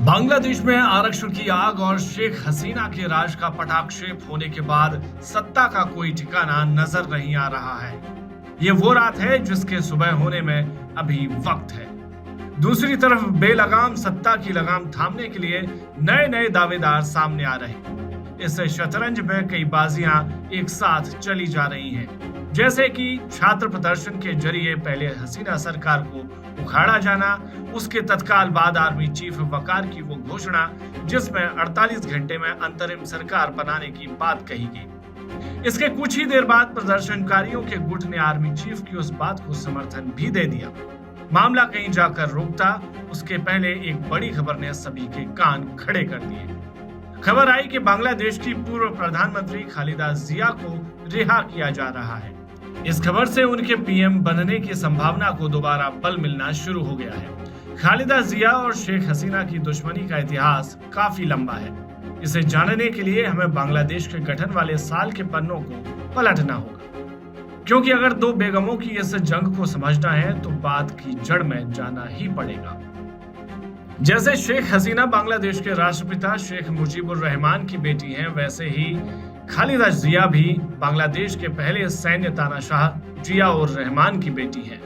बांग्लादेश में आरक्षण की आग और शेख हसीना के राज का पटाक्षेप होने के बाद सत्ता का कोई ठिकाना नजर नहीं आ रहा है। ये वो रात है जिसके सुबह होने में अभी वक्त है। दूसरी तरफ बेलगाम सत्ता की लगाम थामने के लिए नए नए दावेदार सामने आ रहे हैं। इस शतरंज में कई बाजियां एक साथ चली जा रही हैं। जैसे कि छात्र प्रदर्शन के जरिए पहले हसीना सरकार को उखाड़ा जाना, उसके तत्काल बाद आर्मी चीफ वकार की वो घोषणा जिसमें 48 घंटे में अंतरिम सरकार बनाने की बात कही गई। इसके कुछ ही देर बाद प्रदर्शनकारियों के गुट ने आर्मी चीफ की उस बात को समर्थन भी दे दिया। मामला कहीं जाकर रुकता उसके पहले एक बड़ी खबर ने सभी के कान खड़े कर दिए। खबर आई कि बांग्लादेश की पूर्व प्रधानमंत्री खालिदा जिया को रिहा किया जा रहा है। इस खबर से उनके पीएम बनने की संभावना को दोबारा बल मिलना शुरू हो गया है। खालिदा जिया और शेख हसीना की दुश्मनी का इतिहास काफी लंबा है। इसे जानने के लिए हमें बांग्लादेश के गठन वाले साल के पन्नों को पलटना होगा, क्योंकि अगर दो बेगमों की इस जंग को समझना है तो बात की जड़ में जाना ही पड़ेगा। जैसे शेख हसीना बांग्लादेश के राष्ट्रपिता शेख मुजीबुर रहमान की बेटी हैं, वैसे ही खालिदा जिया भी बांग्लादेश के पहले सैन्य तानाशाह जिया और रहमान की बेटी हैं।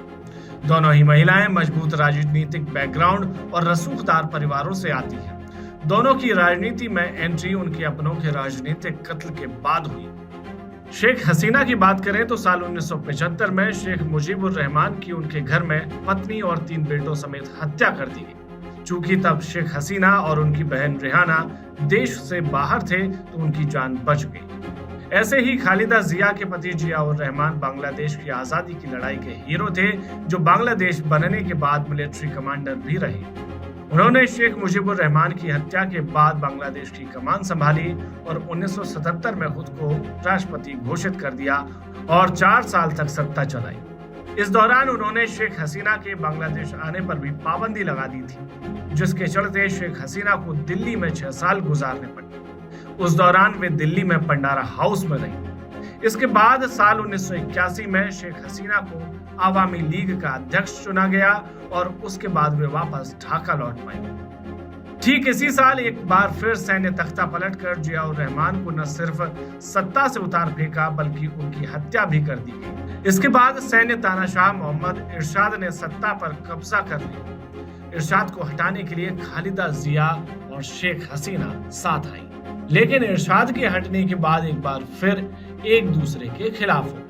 दोनों ही महिलाएं मजबूत राजनीतिक बैकग्राउंड और रसूखदार परिवारों से आती हैं। दोनों की राजनीति में एंट्री उनके अपनों के राजनीतिक कत्ल के बाद हुई। शेख हसीना की बात करें तो साल 1975 में शेख मुजीबुर रहमान की उनके घर में पत्नी और 3 बेटों समेत हत्या कर दी गई। चूंकि तब शेख हसीना और उनकी बहन रेहाना देश से बाहर थे तो उनकी जान बच गई। ऐसे ही खालिदा जिया के पति जिया और रहमान बांग्लादेश की आजादी की लड़ाई के हीरो थे, जो बांग्लादेश बनने के बाद मिलिट्री कमांडर भी रहे। उन्होंने शेख मुजीबुर रहमान की हत्या के बाद बांग्लादेश की कमान संभाली और 1977 में खुद को राष्ट्रपति घोषित कर दिया और 4 साल तक सत्ता चलाई। इस दौरान उन्होंने शेख हसीना के बांग्लादेश आने पर भी पाबंदी लगा दी थी, जिसके चलते शेख हसीना को दिल्ली में 6 साल गुजारने पड़े। उस दौरान वे दिल्ली में पंडारा हाउस में रही। इसके बाद साल 1981 में शेख हसीना को आवामी लीग का अध्यक्ष चुना गया और उसके बाद वे वापस ढाका लौट पाई। ठीक इसी साल एक बार फिर सैन्य तख्ता पलटकर जिया और रहमान को न सिर्फ सत्ता से उतार फेंका बल्कि उनकी हत्या भी कर दी गई। इसके बाद सैन्य तानाशाह मोहम्मद इरशाद ने सत्ता पर कब्जा कर लिया। इरशाद को हटाने के लिए खालिदा जिया और शेख हसीना साथ आई, लेकिन इरशाद के हटने के बाद एक बार फिर एक दूसरे के खिलाफ हो गई।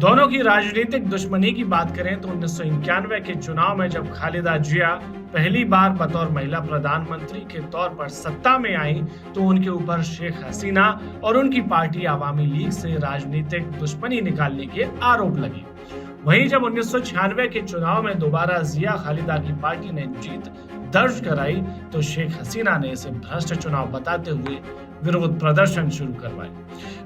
दोनों की राजनीतिक दुश्मनी की बात करें तो 1991 के चुनाव में जब खालिदा जिया पहली बार बतौर महिला प्रधानमंत्री के तौर पर सत्ता में आई तो उनके ऊपर शेख हसीना और उनकी पार्टी आवामी लीग से राजनीतिक दुश्मनी निकालने के आरोप लगे। वहीं जब 1996 के चुनाव में दोबारा जिया खालिदा की पार्टी ने जीत दर्ज कराई तो शेख हसीना ने इसे भ्रष्ट चुनाव बताते हुए विरोध प्रदर्शन शुरू करवाए।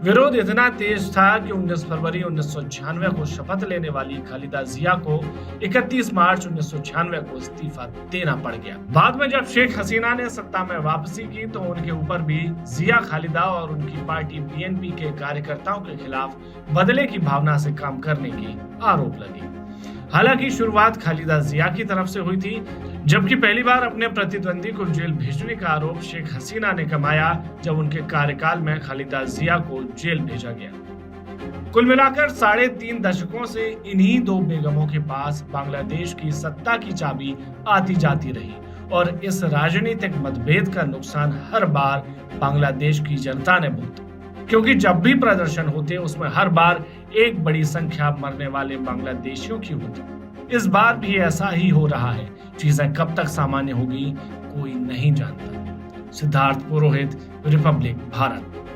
विरोध इतना तेज था कि 19 फरवरी 1996 को शपथ लेने वाली खालिदा जिया को 31 मार्च 1996 को इस्तीफा देना पड़ गया। बाद में जब शेख हसीना ने सत्ता में वापसी की तो उनके ऊपर भी जिया खालिदा और उनकी पार्टी बीएनपी के कार्यकर्ताओं के खिलाफ बदले की भावना से काम करने के आरोप लगे। हालांकि शुरुआत खालिदा जिया की तरफ से हुई थी, जबकि पहली बार अपने प्रतिद्वंदी को जेल भेजने का आरोप शेख हसीना ने कमाया जब उनके कार्यकाल में खालिदा जिया को जेल भेजा गया। कुल मिलाकर 3.5 दशकों से इन्हीं 2 बेगमों के पास बांग्लादेश की सत्ता की चाबी आती जाती रही और इस राजनीतिक मतभेद का नुकसान हर बार बांग्लादेश की जनता ने भुगता, क्योंकि जब भी प्रदर्शन होते उसमें हर बार एक बड़ी संख्या मरने वाले बांग्लादेशियों की होती। इस बार भी ऐसा ही हो रहा है। चीजें कब तक सामान्य होगी कोई नहीं जानता। सिद्धार्थ पुरोहित, रिपब्लिक भारत।